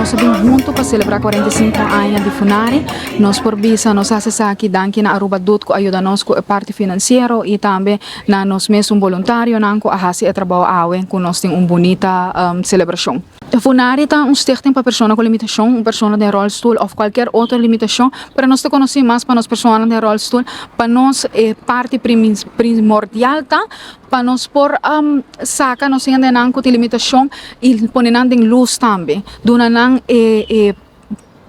nós estamos juntos para celebrar 45 anos de Funari. Nós por bisa nós fazemos aqui danke na Aruba Dutco ajuda nós com a parte financeira e também na nós mesmo voluntário nanco a fazer trabalho awe com nós tem bonita celebração. Funari está stichting para pessoa com limitação, pessoa de rolstoel ou qualquer outra limitação, para nós te conhecer mais para nós pessoas de rolstoel, para nós é parte primordial tá, para nós por saca nós ainda não com limitação e poner em luz também, dona não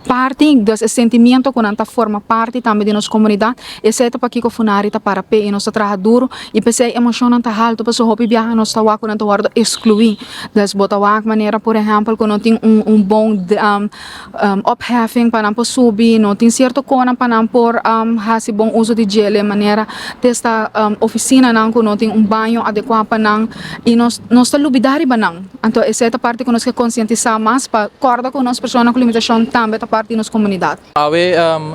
parte desse sentimento que não forma parte também de nossa comunidade, exceto para que o Funari está para pé e nós trabalha duro e pensei emoção não está alto, para só viajar nós está com não guarda excluir, das botar maneira por exemplo que não tem bom opheffing para não subir, não tem certo cona para não por fazer bom uso de gel, maneira desta oficina não tem banho adequado para não e nós está lubidari ba não, então exceto parte que nós que conscientizar mais para corda com nós pessoas com limitação também parte da nossa comunidade. Ave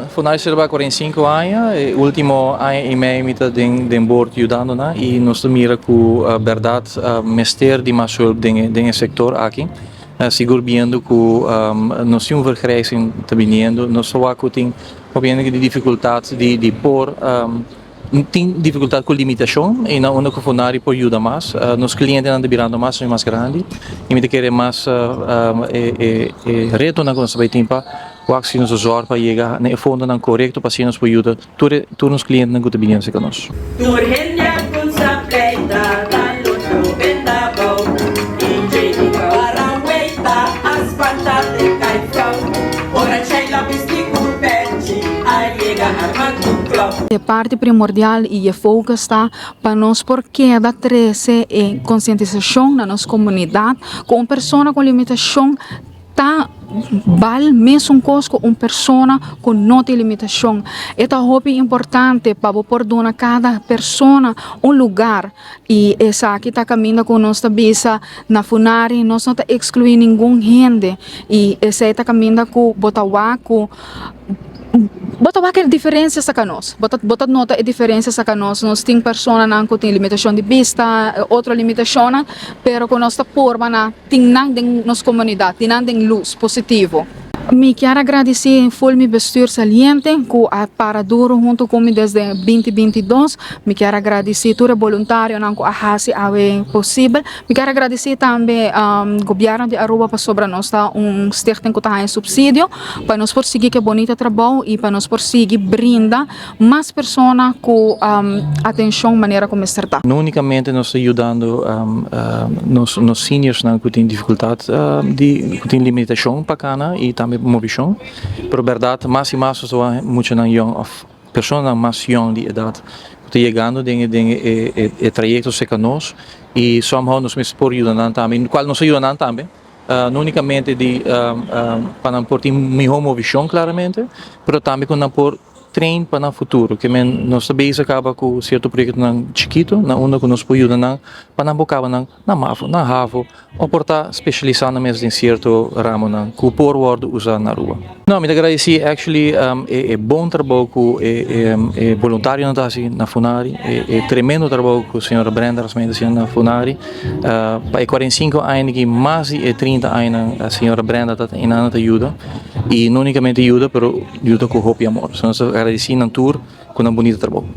Funari celebra 45 anos, e último ano e meio mita den board ajudando na e nós mira com a verdade mester de masul den sector aqui. Seguro viendo que nós temos vergrijzing te vindo, nós só tem obviamente de dificuldades de por tem dificuldade com limitação e na única Funari por ajuda mais, nos clientes andam virando mais grande e me querer mais reto na nossa tempo o que nos zorga para chegar na fundo não correto para se nos ajuda todos os clientes não gostam de vir conosco. A parte primordial e a foco está para nós porque da 13 é conscientização na nossa comunidade com uma pessoa com limitação tá vale mesmo coisa uma pessoa com não tem limitação. É hobby importante para por donar cada pessoa lugar e essa aqui está caminhando com nossa bisa na Funari, nós não está excluindo ninguém gente e essa está caminhando com botawaco a diferença sa nós, botar nota a diferença sa nós temos pessoas que têm limitação de vista, outra limitação, pero com nossa forma na tem nossa comunidade, tem luz positivo. Me quero agradecer full mi bestuur saliente que a para duro junto comigo desde 2022. Me quero agradecer todo voluntário que a fase é possível. Me quero agradecer também governo de Aruba para sobre nós stichting que está em subsídio para nós conseguir que bonito trabalho e para nós conseguir brindar mais pessoas com atenção maneira como está. Não unicamente nós ajudando nos seniors que têm dificuldade que têm limitação para cana e também mobilisation, pero verdade mais e mais muito na young of pessoas mais young de idade que chegando de trajectos que nós e somehow nos por ajudando também, qual nos ajudando também. Não unicamente para por ter melhor mobilisation claramente, pero também com por trein para o futuro, que nós também acaba com certo projeto chiquito, na onde que nos pode ajudar para não bocar na MAFO, na RAVO, ou por estar especializando mesmo em certo ramo que por word usar na rua. Não, me agradecer actually é bom trabalho que voluntário na Funari, é tremendo trabalho que o senhor Brenda na Funari, para 45 anos que mais de 30 anos a senhora Brenda está em ajuda e não unicamente ajuda, mas ajuda com hope e amor. Então, agradecer na tour com um bonito trabalho.